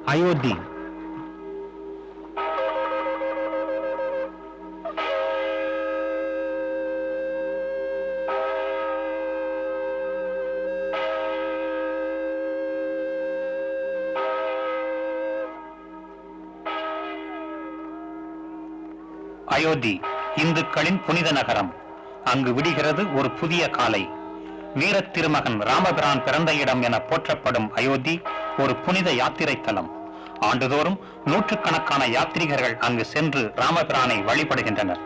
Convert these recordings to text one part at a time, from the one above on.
அயோத்தி. அயோத்தி இந்துக்களின் புனித நகரம். அங்கு விடுகிறது ஒரு புதிய காலை. வீரத் திருமகன் ராமபிரான் பிறந்த இடம் என போற்றப்படும் அயோத்தி ஒரு புனித யாத்திரை தலம். ஆண்டுதோறும் நூற்றுக்கணக்கான யாத்ரீகர்கள் அங்கு சென்று ராமபிரானை வழிபடுகின்றனர்.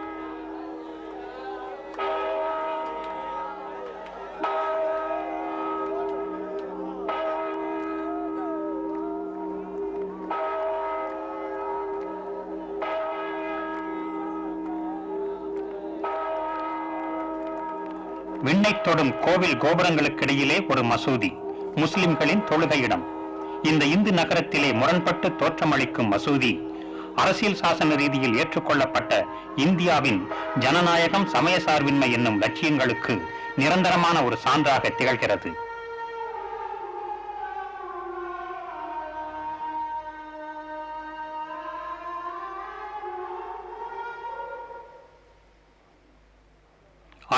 விண்ணை தொடும் கோவில் கோபுரங்களுக்கிடையிலே ஒரு மசூதி, முஸ்லிம்களின் தொழுகை இடம். இந்த இந்து நகரத்திலே முரண்பட்டு தோற்றமளிக்கும் மசூதி அரசியல் சாசன ரீதியில் ஏற்றுக்கொள்ளப்பட்ட இந்தியாவின் ஜனநாயகம், சமய சார்பின்மை என்னும் லட்சியங்களுக்கு நிரந்தரமான ஒரு சான்றாக திகழ்கிறது.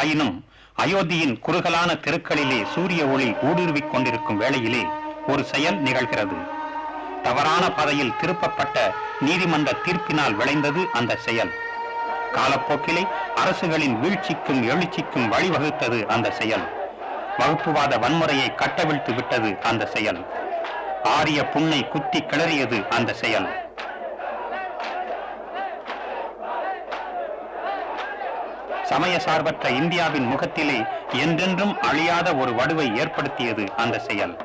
ஆயினும் அயோத்தியின் குறுகலான தெருக்களிலே சூரிய ஒளி ஊடுருவிக் கொண்டிருக்கும் வேளையிலே ஒரு செயல் நிகழ்கிறது. தவறான பாதையில் திருப்பப்பட்ட நீதிமன்ற தீர்ப்பினால் விளைந்தது அந்த செயல். காலப்போக்கிலே அரசுகளின் வீழ்ச்சிக்கும் எழுச்சிக்கும் வழிவகுத்தது அந்த செயல். வகுப்புவாத வன்முறையை கட்டவிழ்த்து விட்டது அந்த செயல். ஆரிய புண்ணை குத்தி கிளறியது அந்த செயல். சமய சார்பற்ற இந்தியாவின் முகத்திலே என்றென்றும் அழியாத ஒரு வடுவை ஏற்படுத்தியது அந்த செயல்.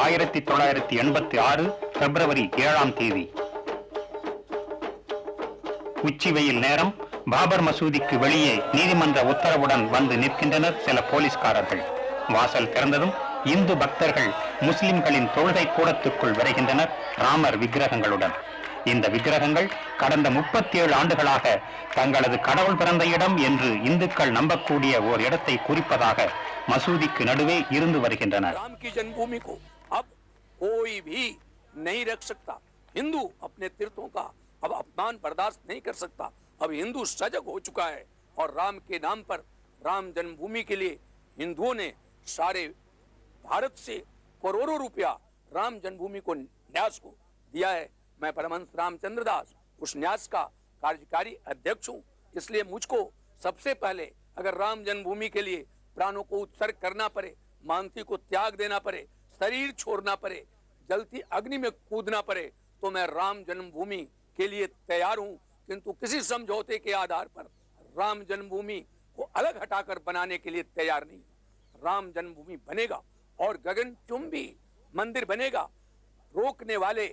ஆயிரத்தி 1986 பிப்ரவரி 7ஆம் தேதி உச்சி வெயில் நேரம். பாபர் மசூதிக்கு வெளியே நீதிமன்ற உத்தரவுடன் வந்து நிற்கின்றனர் சில போலீஸ்காரர்கள். வாசல் திறந்ததும் இந்து பக்தர்கள் முஸ்லிம்களின் தொழுகை கூடத்துக்குள் விரைகின்றனர் ராமர் விக்கிரகங்களுடன். இந்த விக்கிரகங்கள் கடந்த 37 ஆண்டுகளாக தங்களது கடவுள் பிறந்த இடம் என்று இந்துக்கள் நம்பக்கூடிய ஓர் இடத்தை குறிப்பதாக மசூதிக்கு நடுவே இருந்து வருகின்றன. अब अपमान बर्दाश्त नहीं कर सकता। अब हिंदू सजग हो चुका है और राम के नाम पर राम जन्मभूमि के लिए हिंदुओं ने सारे भारत से करोड़ों रुपया राम जन्मभूमि को न्यास को दिया है। मैं परमहंस रामचंद्र दास उस न्यास का कार्यकारी अध्यक्ष हूँ। इसलिए मुझको सबसे पहले अगर राम जन्मभूमि के लिए प्राणों को उत्सर्ग करना पड़े, मानसी को त्याग देना पड़े, शरीर छोड़ना पड़े, जलती अग्नि में कूदना पड़े, तो मैं राम जन्मभूमि के लिए तैयार हूं। किंतु किसी समझौते के आधार पर राम जन्मभूमि को अलग हटाकर बनाने के लिए तैयार नहीं। राम जन्मभूमि बनेगा और गगनचुंबी मंदिर बनेगा। रोकने वाले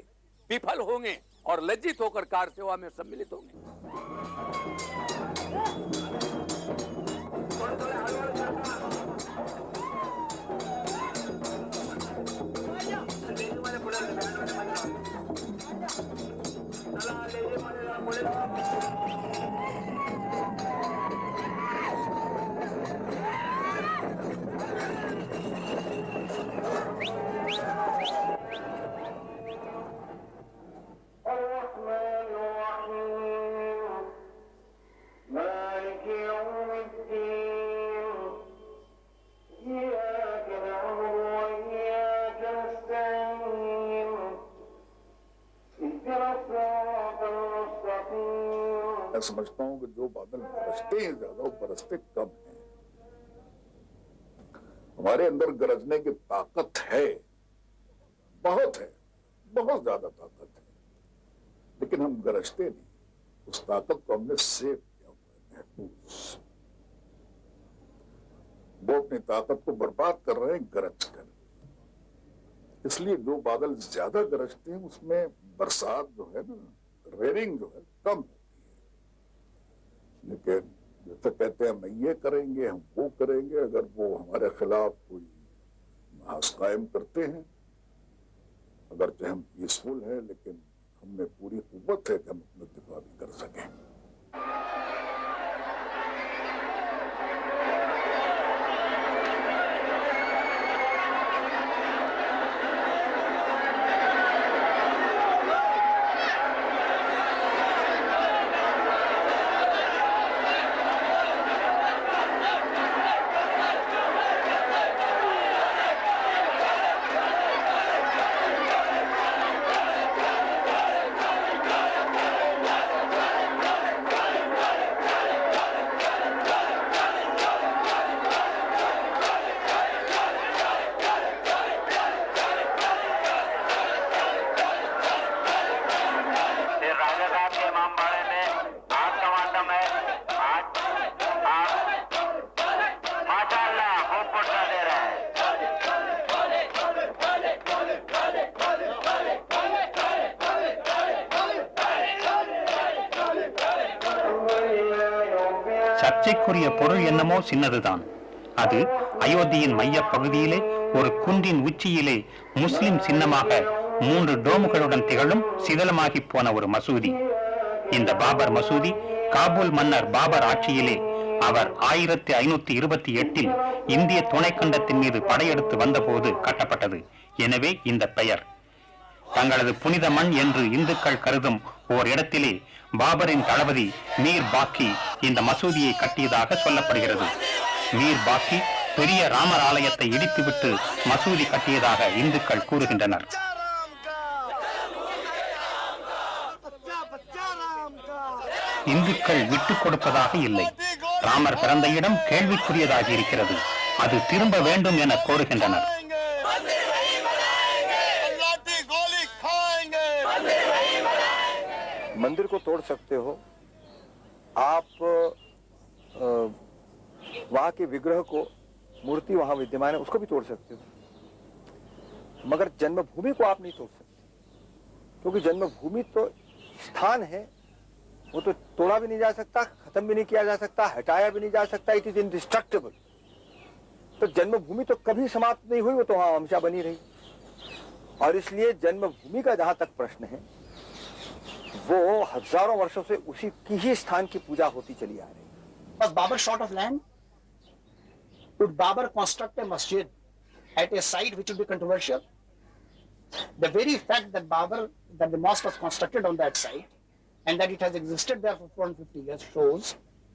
विफल होंगे और लज्जित होकर कार सेवा में सम्मिलित होंगे। मैं समझता हूं कि जो बादल बरसते हैं ज्यादा, वो बरसते कम हैं। हमारे अंदर गरजने की ताकत है, बहुत है, बहुत ज्यादा ताकत है, लेकिन हम गरजते नहीं। उस ताकत को हमने सेव किया हुआ है, महफूज। वो अपनी ताकत को बर्बाद कर रहे हैं गरज कर। इसलिए जो बादल ज्यादा गरजते हैं उसमें बरसात जो है ना, रेनिंग जो है कम होती है। लेकिन जैसे कहते हैं हम ये करेंगे, हम वो करेंगे, अगर वो हमारे खिलाफ कोई महास कायम करते हैं, अगर चाहे हम पीसफुल हैं, लेकिन हमें पूरी कुव्वत है कि हम अपना दिफा भी कर सकें। சர்ச்சைக்குரிய பொருள் என்னமோ சின்னதுதான். அது அயோத்தியின் மைய பகுதியிலே ஒரு குன்றின் உச்சியிலே முஸ்லிம் சின்னமாக 3 டோமுகளுடன் திகழும் சிதலமாகி போன ஒரு மசூதி. இந்த பாபர் மசூதி காபூல் மன்னர் பாபர் ஆட்சியிலே அவர் 1528 இந்திய துணைக்கண்டத்தின் மீது படையெடுத்து வந்தபோது கட்டப்பட்டது. எனவே இந்த பெயர். தங்களது புனித மண் என்று இந்துக்கள் கருதும் ஓர் இடத்திலே பாபரின் தளபதி மீர் பாக்கி இந்த மசூதியை கட்டியதாக சொல்லப்படுகிறது. மீர் பாக்கி பெரிய ராமர் ஆலயத்தை இடித்துவிட்டு மசூதி கட்டியதாக இந்துக்கள் கூறுகின்றனர். இந்துக்கள் விட்டுக் கொடுப்பதாக இல்லை. ராமர் பிறந்த இடம் கேள்விக்குரியதாகி இருக்கிறது. அது திரும்ப வேண்டும் என கோருகின்றனர். मंदिर को तोड़ सकते हो आप, वहां के विग्रह को, मूर्ति वहां विद्यमान है उसको भी तोड़ सकते हो, मगर जन्मभूमि को आप नहीं तोड़ सकते, क्योंकि जन्मभूमि तो स्थान है, वो तो तोड़ा भी नहीं जा सकता, खत्म भी नहीं किया जा सकता, हटाया भी नहीं जा सकता, इट इज इनडिस्ट्रक्टेबल। तो जन्मभूमि तो कभी समाप्त नहीं हुई, वो तो वहां हमेशा बनी रही। और इसलिए जन्मभूमि का जहां तक प्रश्न है, वो हजारों वर्षों से उसी की ही स्थान की पूजा होती चली आ रही है। Was Babur short of land? Would Babur construct a masjid at a site which would be controversial? The very fact that the mosque was constructed on that site and that it has existed there for 450 years shows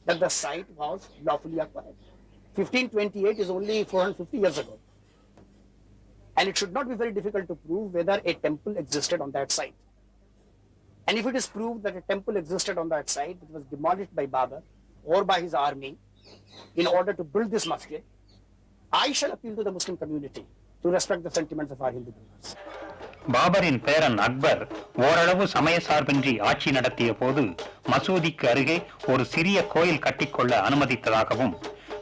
that the site was lawfully acquired. 1528 is only 450 years ago. And it should not be very difficult to prove whether a temple existed on that site. And if it is proved that a temple existed on that site, it was demolished by Babur or by his army in order to build this masjid, I shall appeal to the Muslim community to respect the sentiments of our Hindu brothers. பாபரின் பேரன் அக்பர் ஓரளவு சமய சார்பின்றி ஆட்சி நடத்திய போது மசூதிக்கு அருகே ஒரு சிறிய கோயில் கட்டிக்கொள்ள அனுமதித்ததாகவும்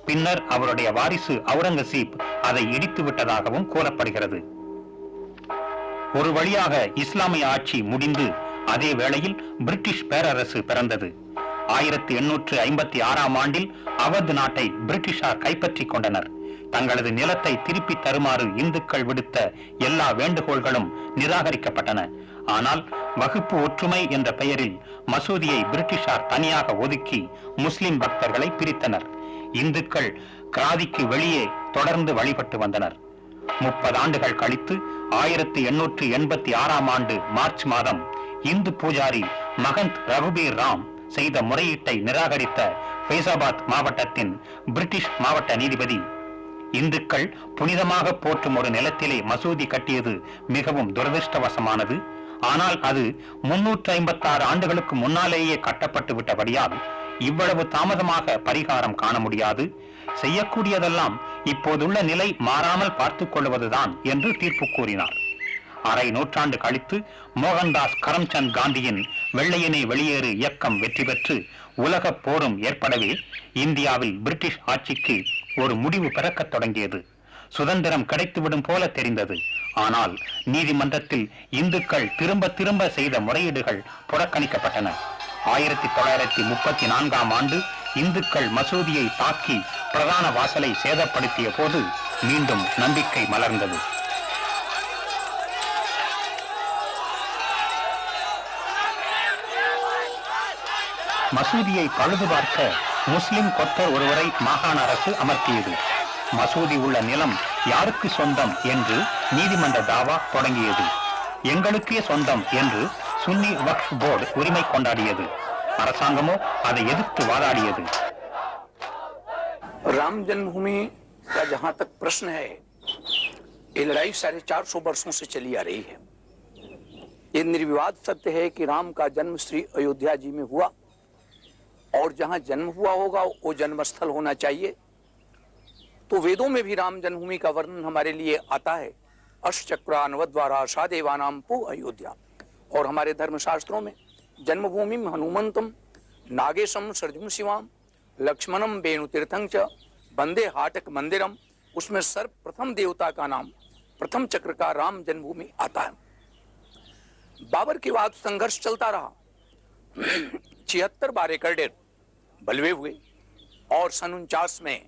பின்னர் அவருடைய வாரிசு அவுரங்கசீப் அதை இடித்து விட்டதாகவும் கூறப்படுகிறது. ஒரு வழியாக இஸ்லாமிய ஆட்சி முடிந்து அதே வேளையில் பிரிட்டிஷ் பேரரசு பிறந்தது. 1856 ஆண்டில் அவத் நாட்டை பிரிட்டிஷார் கைப்பற்றிக் கொண்டனர். தங்களது நிலத்தை திருப்பி தருமாறு இந்துக்கள் விடுத்த எல்லா வேண்டுகோள்களும் நிராகரிக்கப்பட்டன. ஆனால் வகுப்பு ஒற்றுமை என்ற பெயரில் மசூதியை பிரிட்டிஷார் தனியாக ஒதுக்கி முஸ்லிம் பக்தர்களை பிரித்தனர். இந்துக்கள் கிராதிக்கு வெளியே தொடர்ந்து வழிபட்டு வந்தனர். 30 ஆண்டுகள் கழித்து 1886 ஆண்டு மார்ச் மாதம் இந்து பூஜாரி மகந்த் ரகுபீர் ராம் செய்த முறையீட்டை நிராகரித்த ஃபைசாபாத் மாவட்டத்தின் பிரிட்டிஷ் மாவட்ட நீதிபதி, இந்துக்கள் புனிதமாக போற்றும் ஒரு நிலத்திலே மசூதி கட்டியது மிகவும் துரதிருஷ்டவசமானது. ஆனால் அது 356 ஆண்டுகளுக்கு முன்னாலேயே கட்டப்பட்டு விட்டபடியால் இவ்வளவு தாமதமாக பரிகாரம் காண முடியாது. செய்யக்கூடியதெல்லாம் இப்போதுள்ள நிலை மாறாமல் பார்த்துக் கொள்வதுதான் என்று தீர்ப்பு கூறினார். அரை நூற்றாண்டு கழித்து மோகன்தாஸ் கரம்சந்த் காந்தியின் வெள்ளையனே வெளியேறு இயக்கம் வெற்றி பெற்று உலக போரும் ஏற்படவே இந்தியாவில் பிரிட்டிஷ் ஆட்சிக்கு ஒரு முடிவு பிறக்கத் தொடங்கியது. சுதந்திரம் கிடைத்துவிடும் போல தெரிந்தது. ஆனால் நீதிமன்றத்தில் இந்துக்கள் திரும்ப திரும்ப செய்த முறையீடுகள் புறக்கணிக்கப்பட்டன. 1934 ஆண்டு இந்துக்கள் மசூதியை தாக்கி பிரதான வாசலை சேதப்படுத்திய போது மீண்டும் நம்பிக்கை மலர்ந்தது. மசூதியை பழுது பார்க்க முஸ்லிம் கொத்தர் ஒருவரை மாகாண அரசு அமர்த்தியது. மசூதி உள்ள நிலம் யாருக்கு சொந்தம் என்று நீதிமன்ற தாவா தொடங்கியது. எங்களுக்கே சொந்தம் என்று சுன்னி வக்ஃப் போர்டு உரிமை கொண்டாடியது. அரசாங்கமோ அதை எதிர்த்து வாதாடியது. राम जन्मभूमि का जहां तक प्रश्न है, ये लड़ाई 450 वर्षों से चली आ रही है। ये निर्विवाद सत्य है कि राम का जन्म श्री अयोध्या जी में हुआ और जहां जन्म हुआ होगा वो जन्मस्थल होना चाहिए। तो वेदों में भी राम जन्मभूमि का वर्णन हमारे लिए आता है, अष्टचक्रान्वद्वारा सादेवानाम पु अयोध्या। और हमारे धर्मशास्त्रों में जन्मभूमि हनुमंतम नागेशम सर्जुम शिवाम लक्ष्मणम वेणुतीर्थं च वंदे हाटक मंदिरम, उसमें सर्वप्रथम देवता का नाम प्रथम चक्र का राम जन्मभूमि आता है। बाबर के बाद संघर्ष चलता रहा। 76 बार एकड़ बलवे हुए और सन 49 में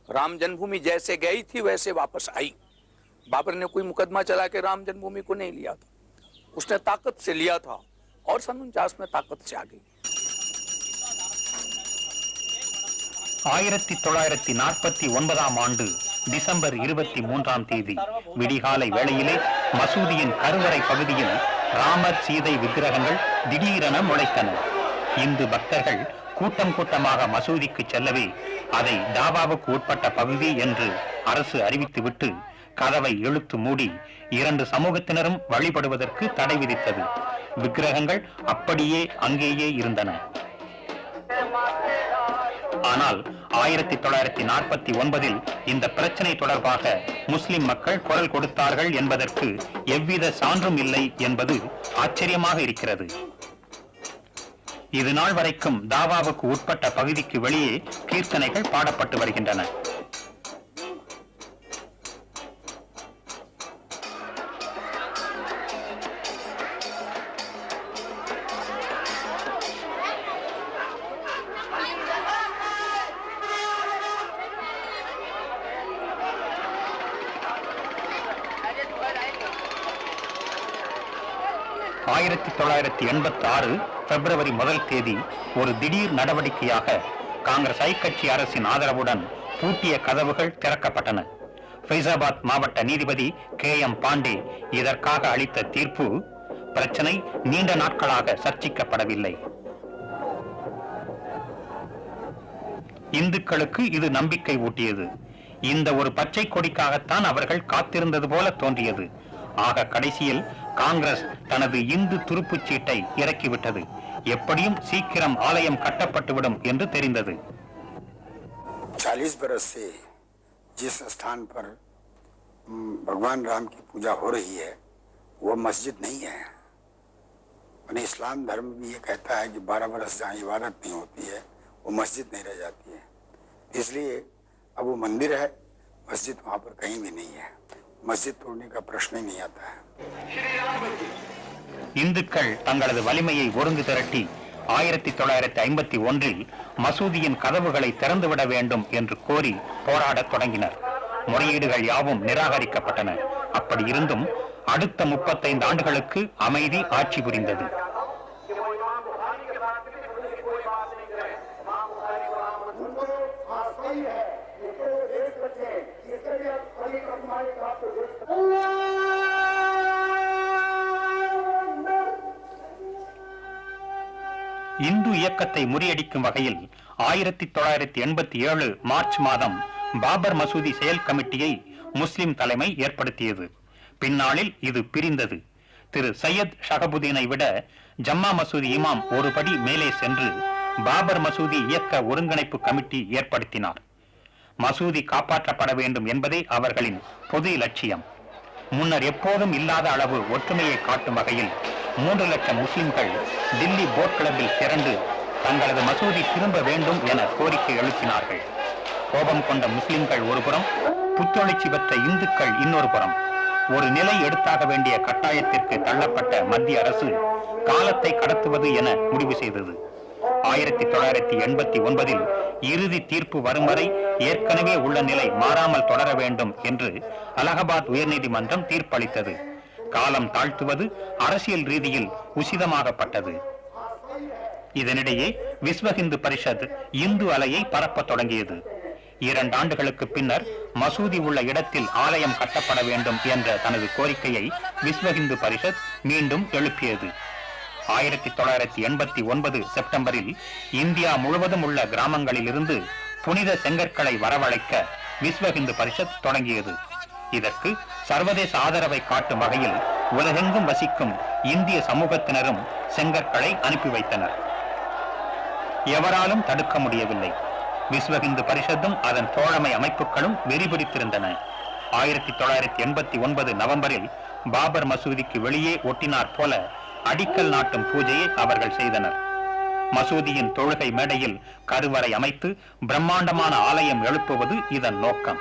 राम जन्मभूमि जैसे गई थी वैसे वापस आई। बाबर ने कोई मुकदमा चला के राम जन्मभूमि को नहीं लिया था, उसने ताकत से लिया था और सन 49 में ताकत से आ गई। 1949ஆம் ஆண்டு டிசம்பர் 23ஆம் தேதி விடிகாலை வேளையிலே மசூதியின் கருவறை பகுதியில் ராமர் சீதை விக்கிரகங்கள் திடீரென முளைத்தன. இந்து பக்தர்கள் கூட்டம் கூட்டமாக மசூதிக்கு செல்லவே அதை தாவாவுக்கு உட்பட்ட பகுதி என்று அரசு அறிவித்துவிட்டு கதவை இழுத்து மூடி 2 சமூகத்தினரும் வழிபடுவதற்கு தடை விதித்தது. விக்கிரகங்கள் அப்படியே அங்கேயே இருந்தன. ஆனால் 1949இல் இந்த பிரச்சனை தொடர்பாக முஸ்லிம் மக்கள் குரல் கொடுத்தார்கள் என்பதற்கு எவ்வித சான்றும் இல்லை என்பது ஆச்சரியமாக இருக்கிறது. இது நாள் வரைக்கும் தாவாவுக்கு உட்பட்ட பகுதிக்கு வெளியே கீர்த்தனைகள் பாடப்பட்டு வருகின்றன. பிப்ரவரி 1 தேதி ஒரு திடீர் நடவடிக்கையாக காங்கிரஸ் ஐக்கட்சி அரசின் ஆதரவுடன் பூட்டிய கதவுகள் திறக்கப்பட்டன. ஃபைசாபாத் மாவட்ட நீதிபதி KM பாண்டே இதற்காக அளித்த தீர்ப்பு பிரச்சனை நீண்ட நாட்களாக சர்ச்சிக்கப்படவில்லை. இந்துக்களுக்கு இது நம்பிக்கை ஊட்டியது. இந்த ஒரு பச்சை கொடிக்காகத்தான் அவர்கள் காத்திருந்தது போல தோன்றியது. ஆக கடைசியில் காங்கிரஸ் தனது இந்து துருப்புச் சீட்டை இறக்கிவிட்டது. எப்படியும் சீக்கிரம் ஆலயம் கட்டப்பட்டுவிடும் என்று தெரிந்தது. 40 बरस से जिस स्थान पर भगवान राम की पूजा हो रही है वो मस्जिद नहीं है। मैंने इस्लाम धर्म भी ये कहता है कि 12 बरस जहाँ इबादत नहीं होती है वो मस्जिद नहीं रह जाती है। इसलिए अब वो मंदिर है, मस्जिद वहाँ पर कहीं भी नहीं है। मस्जिद तोड़ने का प्रश्न ही नहीं आता है। இந்துக்கள் தங்களது வலிமையை ஒருங்கு திரட்டி 1951இல் மசூதியின் கதவுகளை திறந்துவிட வேண்டும் என்று கோரி போராடத் தொடங்கினர். முறையீடுகள் யாவும் நிராகரிக்கப்பட்டன. அப்படி இருந்தும் அடுத்த 35 ஆண்டுகளுக்கு அமைதி ஆட்சி புரிந்தது. இந்து இயக்கத்தை முறியடிக்கும் வகையில் 1987 மார்ச் மாதம் பாபர் மசூதி செயல் கமிட்டியை முஸ்லிம் தலைமை ஏற்படுத்தியது. பின்னாளில் இது பிரிந்தது. திரு சையத் ஷஹபுதீனை விட ஜம்மா மசூதி இமாம் ஒரு படி மேலே சென்று பாபர் மசூதி இயக்க ஒருங்கிணைப்பு கமிட்டி ஏற்படுத்தினார். மசூதி காப்பாற்றப்பட வேண்டும் என்பதே அவர்களின் பொது லட்சியம். முன்னர் எப்போதும் இல்லாத அளவு ஒற்றுமையை காட்டும் வகையில் 3 லட்சம் முஸ்லிம்கள் தில்லி போட் கிளப்பில் திரண்டு தங்களது மசூதி திரும்ப வேண்டும் என கோரிக்கை எழுப்பினார்கள். கோபம் கொண்ட முஸ்லிம்கள் ஒருபுறம், புத்தொழிச்சி பெற்ற இந்துக்கள் இன்னொரு புறம். ஒரு நிலை எடுத்தாக வேண்டிய கட்டாயத்திற்கு தள்ளப்பட்ட மத்திய அரசு காலத்தை கடத்துவது என முடிவு செய்தது. 1989இல் இறுதி தீர்ப்பு வரும் வரை ஏற்கனவே உள்ள நிலை மாறாமல் தொடர வேண்டும் என்று அலகாபாத் உயர்நீதிமன்றம் தீர்ப்பளித்தது. காலம் தாழ்த்துவது அரசியல் ரீதியில் உசிதமாகப்பட்டது. இதனிடையே விஸ்வ இந்து பரிஷத் இந்து அலையை பரப்பத் தொடங்கியது. 2 ஆண்டுகளுக்கு பின்னர் மசூதி உள்ள இடத்தில் ஆலயம் கட்டப்பட வேண்டும் என்ற தனது கோரிக்கையை விஸ்வ இந்து பரிஷத் மீண்டும் எழுப்பியது. 1989 செப்டம்பரில் இந்தியா முழுவதும் உள்ள கிராமங்களிலிருந்து புனித செங்கற்களை வரவழைக்க விஸ்வ இந்து பரிஷத் தொடங்கியது. இதற்கு சர்வதேச ஆதரவை காட்டும் வகையில் உலகெங்கும் வசிக்கும் இந்திய சமூகத்தினரும் செங்கற்களை அனுப்பி வைத்தனர். எவராலும் தடுக்க முடியவில்லை. விஸ்வ இந்து பரிஷத்தும் அதன் தோழமை அமைப்புகளும் வெறிபிடித்திருந்தன. 1989 நவம்பரில் பாபர் மசூதிக்கு வெளியே ஒட்டினார் போல அடிக்கல் நாட்டும் பூஜையை அவர்கள் செய்தனர். மசூதியின் தொழுகை மேடையில் கருவறை அமைத்து பிரம்மாண்டமான ஆலயம் எழுப்புவது இதன் நோக்கம்.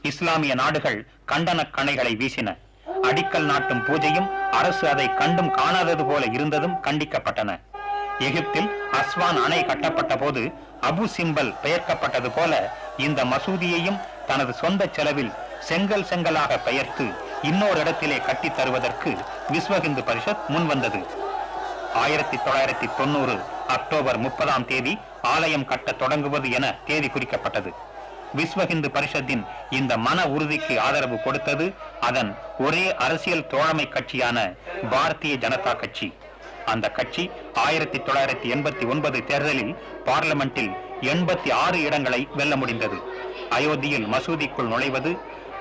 இஸ்லாமிய நாடுகள் கண்டன கணைகளை வீசின. அடிக்கல் நாட்டும் பூஜையும் அரசு அதை கண்டும் காணாதது போல இருந்ததும் கண்டிக்கப்பட்டன. எகிப்தில் அஸ்வான் அணை கட்டப்பட்ட போது அபு சிம்பல் பெயர்க்கப்பட்டது போல இந்த மசூதியையும் தனது சொந்த செலவில் செங்கலாக பெயர்த்து இன்னொரு இடத்திலே கட்டித் தருவதற்கு விஸ்வ இந்து பரிஷத் முன்வந்தது. 1990 அக்டோபர் 30ஆம் தேதி ஆலயம் கட்ட தொடங்குவது என தேதி குறிக்கப்பட்டது. விஸ்வ இந்து பரிஷத்தின் இந்த மன உறுதிக்கு ஆதரவு கொடுத்தது அதன் ஒரே அரசியல் தோழமை கட்சியான பாரதிய ஜனதா கட்சி. அந்த கட்சி 1989 தேர்தலில் பார்லிமெண்டில் 86 இடங்களை வெல்ல முடிந்தது. அயோத்தியில் மசூதிக்குள் நுழைவது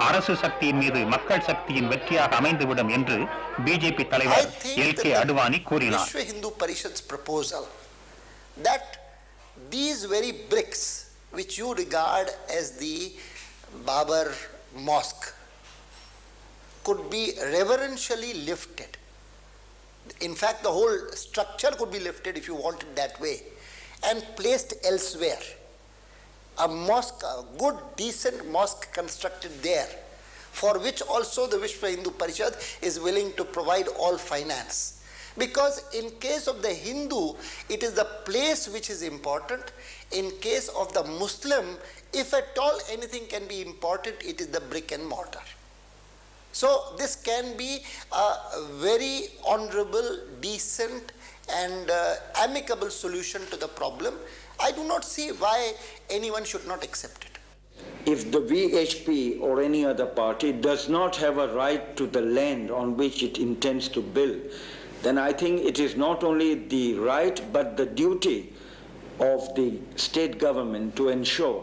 அரசு சக்தியின் மீது மக்கள் சக்தியின் வெற்றியாக அமைந்துவிடும் என்று பிஜேபி தலைவர் LK அத்வானி கூறினார். Vishwa Hindu Parishad's proposal that these very bricks which you regard as the Babar Mosque could be reverentially lifted. In fact, the whole structure could be lifted if you want it that way and placed elsewhere. A mosque, a good decent mosque constructed there, for which also the Vishwa Hindu Parishad is willing to provide all finance. Because in case of the Hindu, it is the place which is important. In case of the Muslim, if at all anything can be important, it is the brick and mortar. So this can be a very honorable, decent and amicable solution to the problem. I do not see why anyone should not accept it. If the VHP or any other party does not have a right to the land on which it intends to build, then I think it is not only the right but the duty of the state government to ensure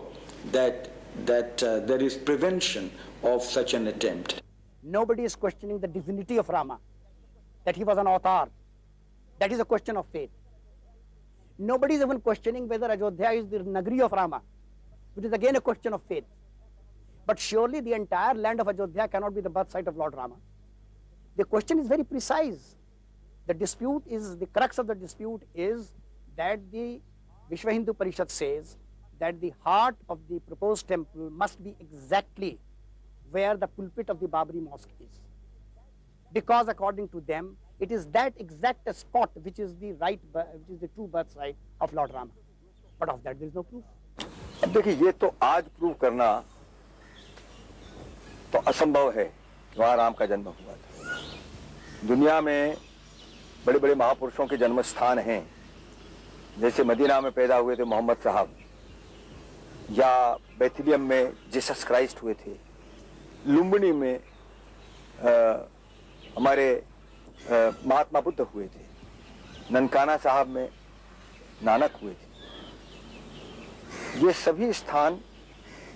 that there is prevention of such an attempt. Nobody is questioning the divinity of Rama, that he was an avatar. That is a question of faith. Nobody is even questioning whether Ayodhya is the Nagari of Rama, which is again a question of faith. But surely the entire land of Ayodhya cannot be the birthsite of Lord Rama. The question is very precise. The dispute is, the crux of the dispute is that the Vishwa Hindu Parishad says that the heart of the proposed temple must be exactly where the pulpit of the Babri mosque is. Because according to them, it is that exact spot which is the true birthsite of Lord Rama. But of that there is no proof. अब देखिए, ये तो आज prove करना तो असंभव है कि वहाँ राम का जन्म हुआ था। दुनिया में बड़े बड़े महापुरुषों के जन्म स्थान हैं, जैसे मदीना में पैदा हुए थे मोहम्मद साहब, या बेथलेहम में जीसस क्राइस्ट हुए थे, लुम्बिनी में हमारे महात्मा बुद्ध हुए थे, ननकाना साहब में नानक हुए थे। ये सभी स्थान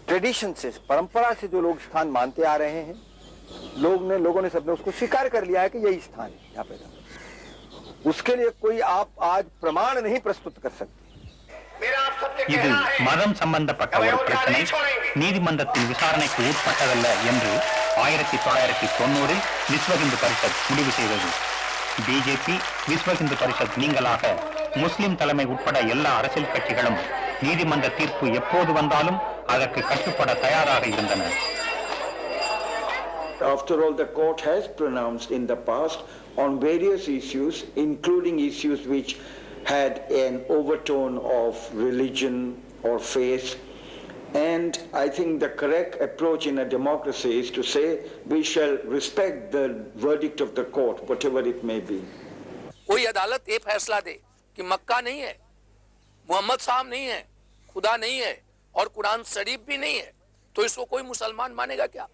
ट्रेडिशन से, परंपरा से जो लोग स्थान मानते आ रहे हैं, लोगों ने सबने उसको स्वीकार कर लिया है कि यही स्थान है यहाँ पैदा। उसके लिए कोई आप आज प्रमाण नहीं प्रस्तुत कर सकते। இது மதம் சம்பந்தப்பட்ட ஒரு பிரச்சனை நீதிமன்றத்தின் விசாரணைக்கு உட்பட்டதல்ல என்று 1990 விஸ்வ இந்து பரிஷத் முடிவு செய்தது. பிஜேபி, விஸ்வ இந்து பரிஷத் நீங்களாக முஸ்லிம் தலைமை உட்பட எல்லா அரசியல் கட்சிகளும் நீதிமன்ற தீர்ப்பு எப்போது வந்தாலும் அதற்கு கட்டுப்பட தயாராக இருந்தன. After all, the court has pronounced in the past on various issues, including issues which had an overtone of religion or faith. And I think the correct approach in a democracy is to say we shall respect the verdict of the court, whatever it may be. कोई अदालत ये फैसला दे कि मक्का नहीं है, मोहम्मद साहब नहीं है, खुदा नहीं है और कुरान शरीफ भी नहीं है, तो इसको कोई मुसलमान मानेगा क्या?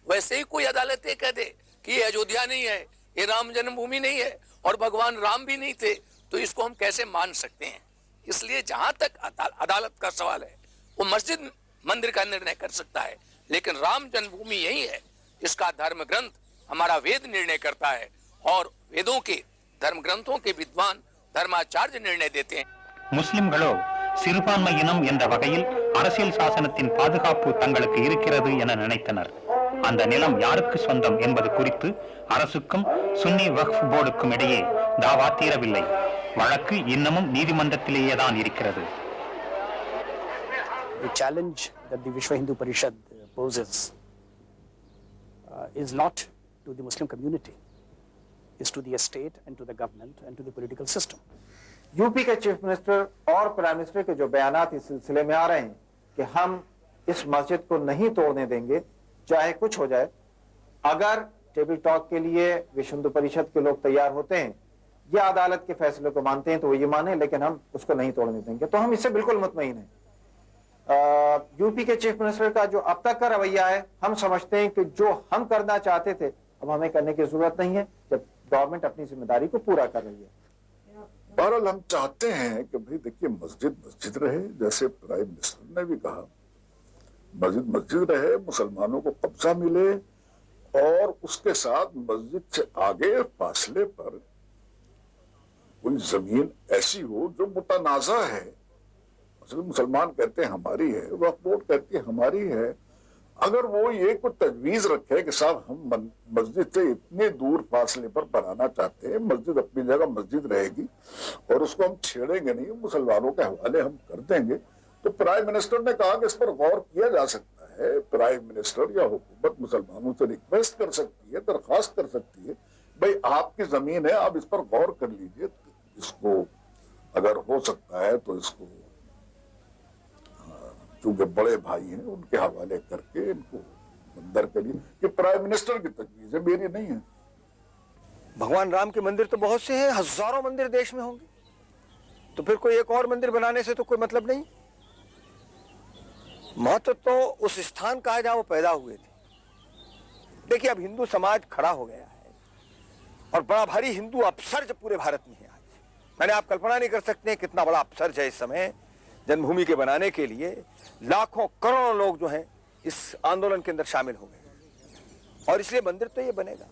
वैसे ही कोई अदालत ये कह दे कि ये अयोध्या नहीं है, ये राम जन्मभूमि नहीं है और भगवान राम भी नहीं थे, तो इसको हम कैसे मान सकते हैं? इसलिए जहां तक अदालत का सवाल है, वो मस्जिद मंदिर का निर्णय कर सकता है, लेकिन राम जन्मभूमि यही है, इसका धर्म ग्रंथ हमारा वेद निर्णय करता है और वेदों के धर्म ग्रंथों के विद्वान धर्माचार्य निर्णय देते हैं. முஸ்லிம்களோ சிறுபான்மை இனம் என்ற வகையில் அரசியல் சாசனத்தின் பாதுகாப்பு தங்களுக்கு இருக்கிறது என நினைத்தனர். அந்த நிலம் யாருக்கு சொந்தம் என்பது குறித்து அரசுக்கும் சுன்னி வக்ஃப் போர்டுக்கும் இடையே தாவா தீரவில்லை. வழக்கு இன்னமும் நீதிமன்றத்திலேயே தான் இருக்கிறது. The challenge that the Vishwa Hindu Parishad poses is not to the Muslim community, is to the state and to the government and to the political system. UP के चीफ मिनिस्टर और प्राइम मिनिस्टर के जो बयानात इस सिलसिले में आ रहे हैं कि हम इस मस्जिद को नहीं तोड़ने देंगे चाहे कुछ हो जाए, अगर टेबल टॉक के लिए विश्व हिंदू परिषद के लोग तैयार होते हैं या अदालत के फैसले को मानते हैं तो वो ये माने, लेकिन हम उसको नहीं तोड़ने देंगे, तो हम इससे बिल्कुल मुतमईन हैं. यूपी के चीफ मिनिस्टर का जो अब तक का रवैया है, हम समझते हैं कि जो हम करना चाहते थे अब हमें करने की जरूरत नहीं है, जब गवर्नमेंट अपनी जिम्मेदारी को पूरा कर रही है. बहरहाल हम चाहते हैं कि भाई देखिए मस्जिद मस्जिद रहे, जैसे प्राइम मिनिस्टर ने भी कहा मस्जिद मस्जिद रहे, मुसलमानों को कब्जा मिले और उसके साथ मस्जिद से आगे फासले पर कोई जमीन ऐसी हो जो मुतनाज़ा है. मुसलमान कहते हैं हमारी है, वक्फ बोर्ड कहती है हमारी है. अगर वो ये कुछ तजवीज रखे कि साहब हम मस्जिद से इतने दूर फासले पर बनाना चाहते हैं, मस्जिद अपनी जगह मस्जिद रहेगी और उसको हम छेड़ेंगे नहीं, मुसलमानों के हवाले हम कर देंगे, तो प्राइम मिनिस्टर ने कहा कि इस पर गौर किया जा सकता है. प्राइम मिनिस्टर या हुकूमत मुसलमानों से रिक्वेस्ट कर सकती है, दरखास्त कर सकती है, भाई आपकी जमीन है, आप इस पर गौर कर लीजिए, इसको अगर हो सकता है तो इसको चूंकि बड़े भाई हैं उनके हवाले करके इनको मंदिर के लिए. ये प्राइम मिनिस्टर की तजवीज है, मेरी नहीं है. भगवान राम के मंदिर तो बहुत से हैं, हजारों मंदिर देश में होंगे, तो फिर कोई एक और मंदिर बनाने से तो कोई मतलब नहीं. महत्व तो उस स्थान का है जहां वो पैदा हुए थे. देखिए अब हिंदू समाज खड़ा हो गया है और बड़ा भारी हिंदू अपसर्ज पूरे भारत में है आज. मैंने आप कल्पना नहीं कर सकते कितना बड़ा अपसर्ज है इस समय. जन्मभूमि के बनाने के लिए लाखों करोड़ों लोग जो हैं इस आंदोलन के अंदर शामिल हो गए और इसलिए मंदिर तो ये बनेगा.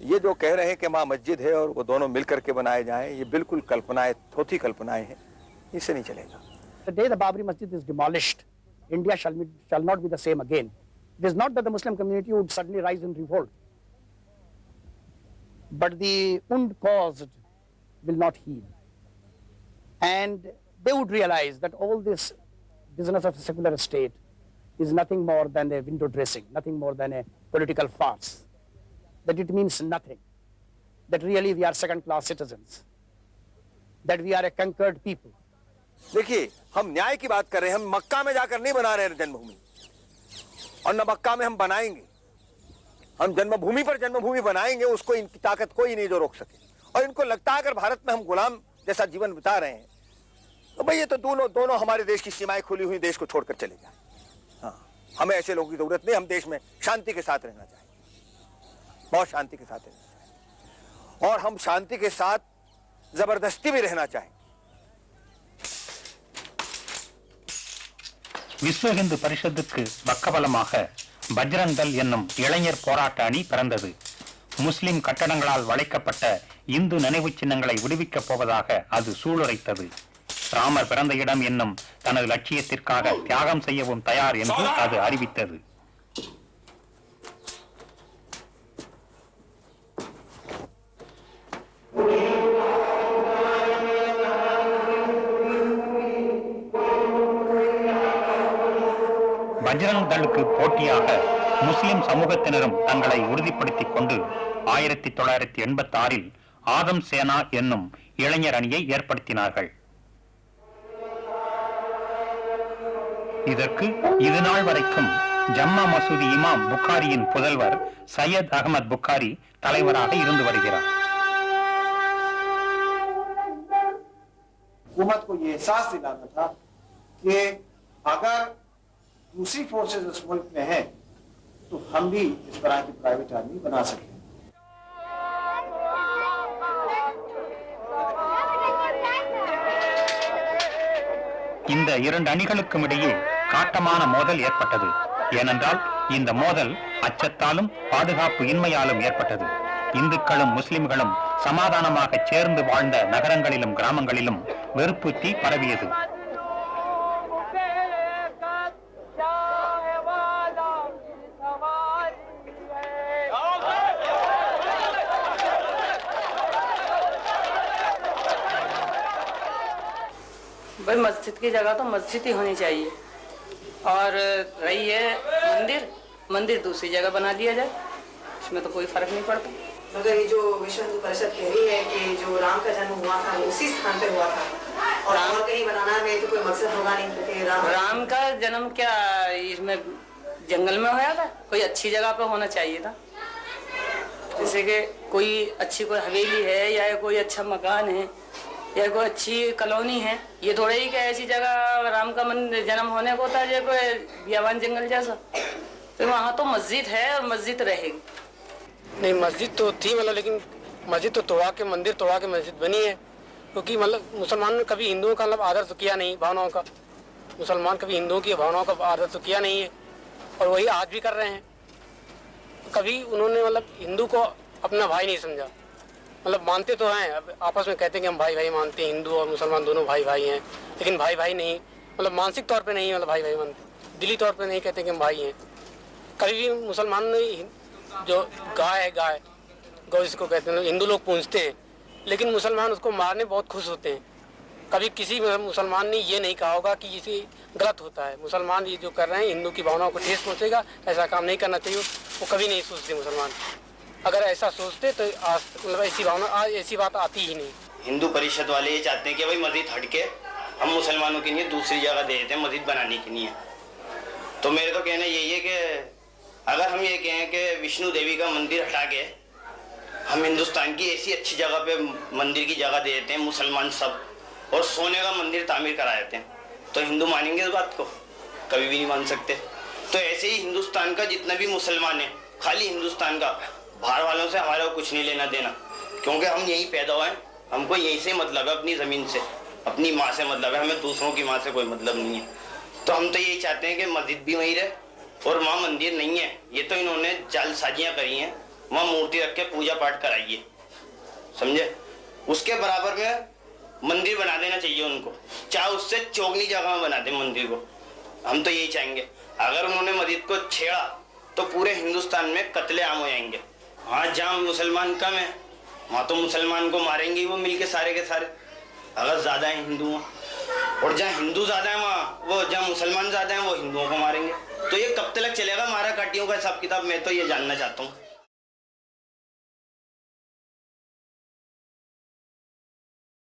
ये जो कह रहे हैं कि वहां मस्जिद है और वो दोनों मिलकर के बनाए जाएं, ये बिल्कुल कल्पनाएं, थोथी कल्पनाएं हैं, इससे नहीं चलेगा. The day the Babri Masjid is demolished, India shall not be the same again. It is not that the Muslim community would suddenly rise in revolt, but the wound caused will not heal, and they would realize that all this business of a secular state is nothing more than a window dressing, nothing more than a political farce, that it means nothing, that really we are second-class citizens, that we are a conquered people. देखिए हम न्याय की बात कर रहे हैं, हम मक्का में जाकर नहीं बना रहे हैं जन्मभूमि, और न मक्का में हम बनाएंगे. हम जन्मभूमि पर जन्मभूमि बनाएंगे, उसको इनकी ताकत कोई नहीं जो रोक सके. और इनको लगता है अगर भारत में हम गुलाम जैसा जीवन बिता रहे हैं तो भाई ये तो दोनों हमारे देश की सीमाएं खुली हुई देश को छोड़कर चले जाए. हाँ, हमें ऐसे लोगों की जरूरत नहीं. हम देश में शांति के साथ रहना चाहिए, बहुत शांति के साथ रहना चाहिए, और हम शांति के साथ जबरदस्ती भी रहना चाहें. விஸ்வ ஹிந்து பரிஷத்துக்கு பக்கபலமாக பஜ்ரங் தள் என்னும் இளைஞர் போராட்ட அணி பிறந்தது. முஸ்லிம் கட்டடங்களால் வளைக்கப்பட்ட இந்து நினைவு சின்னங்களை விடுவிக்கப் போவதாக அது சூளுரைத்தது. ராமர் பிறந்த இடம் என்னும் தனது லட்சியத்திற்காக தியாகம் செய்யவும் தயார் என்று அது அறிவித்தது. பஜ்ரங் தளுக்கு போட்டியாக முஸ்லிம் சமூகத்தினரும் தங்களை உறுதிப்படுத்திக் கொண்டு 1986 ஆதம் சேனா என்னும் இளைஞர் அணியை ஏற்படுத்தினார்கள். இதற்கு இதுநாள் வரைக்கும் ஜம்மா மசூதி இமாம் புகாரியின் புதல்வர் சையத் அகமது புகாரி தலைவராக இருந்து வருகிறார். हुकूमत को ये एहसास दिलाना था कि अगर दूसरी फोर्सेस इस मुल्क में हैं तो हम भी इस तरह की प्राइवेट आर्मी बना सकें। இந்த இரண்டு அணிகளுக்கும் இடையே காட்டமான மோதல் ஏற்பட்டது. ஏனென்றால் இந்த மோதல் அச்சத்தாலும் பாதுகாப்பு இன்மையாலும் ஏற்பட்டது. இந்துக்களும் முஸ்லிம்களும் சமாதானமாக சேர்ந்து வாழ்ந்த நகரங்களிலும் கிராமங்களிலும் வெறுப்பு தீ பரவியது. भाई मस्जिद की जगह तो मस्जिद ही होनी चाहिए, और रही है मंदिर, मंदिर दूसरी जगह बना दिया जाए, इसमें तो कोई फर्क नहीं पड़ता। मगर ये जो विश्व हिंदू परिषद कह रही है कि जो राम का जन्म हुआ था उसी स्थान पे हुआ था और कहीं बनाना में तो कोई मकसद होगा नहीं, क्योंकि राम का जन्म क्या इसमें जंगल में होया था? कोई अच्छी जगह पे होना चाहिए था, जैसे कि कोई अच्छी कोई हवेली है या कोई अच्छा मकान है या कोई अच्छी कॉलोनी है। ये थोड़ा ही कि ऐसी जगह राम का जन्म होने को था जो कोई बियावान जंगल जैसा, तो वहाँ तो मस्जिद है और मस्जिद रहेगी। नहीं, मस्जिद तो थी मतलब, लेकिन मस्जिद तो तोड़ा के मंदिर तोड़ा के मस्जिद बनी है, क्योंकि मतलब मुसलमानों ने कभी हिंदुओं का मतलब आदर तो किया नहीं, भावनाओं का। मुसलमान कभी हिंदुओं की भावनाओं का आदर तो किया नहीं है, और वही आज भी कर रहे हैं। कभी उन्होंने मतलब हिंदू को अपना भाई नहीं समझा, मतलब मानते तो हैं, अब आपस में कहते हैं कि हम भाई भाई मानते हैं, हिंदू और मुसलमान दोनों भाई भाई हैं, लेकिन भाई भाई नहीं, मतलब मानसिक तौर पे नहीं, मतलब भाई भाई मानते, दिली तौर पे नहीं कहते कि हम भाई हैं। कभी भी मुसलमान ने जो गाय है, गाय गौ इसको कहते हैं, हिंदू लोग पूजते हैं, लेकिन मुसलमान उसको मारने बहुत खुश होते हैं। कभी किसी मुसलमान ने ये नहीं कहा होगा कि इसे गलत होता है। मुसलमान ये जो कर रहे हैं हिंदू की भावनाओं को ठेस पहुँचेगा, ऐसा काम नहीं करना चाहिए, वो कभी नहीं सोचते मुसलमान। अगर ऐसा सोचते तो आज मतलब ऐसी भावना, आज ऐसी बात आती ही नहीं। हिंदू परिषद वाले ये चाहते हैं कि भाई मस्जिद हटके हम मुसलमानों के लिए दूसरी जगह दे देते हैं मस्जिद बनाने के लिए। तो मेरे तो कहना यही है कि अगर हम ये कहें कि विष्णु देवी का मंदिर हटा के हम हिंदुस्तान की ऐसी अच्छी जगह पे मंदिर की जगह दे देते हैं मुसलमान सब, और सोने का मंदिर तामीर करा देते हैं, तो हिंदू मानेंगे इस बात को? कभी भी नहीं मान सकते। तो ऐसे ही हिंदुस्तान का जितना भी मुसलमान है, खाली हिंदुस्तान का, बाहर वालों से हमारा कुछ नहीं लेना देना, क्योंकि हम यहीं पैदा हुए हैं, हमको यहीं से मतलब है, अपनी ज़मीन से, अपनी माँ से मतलब है, हमें दूसरों की माँ से कोई मतलब नहीं है। तो हम तो यही चाहते हैं कि मस्जिद भी वहीं रहे और वहाँ मंदिर नहीं है, ये तो इन्होंने जालसाजियाँ करी हैं, वहाँ मूर्ति रख के पूजा पाठ कराइए, समझे? उसके बराबर में मंदिर बना देना चाहिए उनको, चाहे उससे चौगनी जगह में बना दे मंदिर को। हम तो यही चाहेंगे। अगर उन्होंने मस्जिद को छेड़ा तो पूरे हिंदुस्तान में कत्ले आम हो जाएंगे। हाँ, जहाँ मुसलमान कम है वहाँ तो मुसलमान को मारेंगे वो मिलके सारे के सारे, अगर ज़्यादा है हिंदू वहाँ, और जहाँ हिंदू ज़्यादा है वहाँ, वो जहाँ मुसलमान ज़्यादा हैं वो हिंदुओं को मारेंगे। तो ये कब तक चलेगा मारा काटियों का हिसाब किताब? मैं तो ये जानना चाहता हूँ।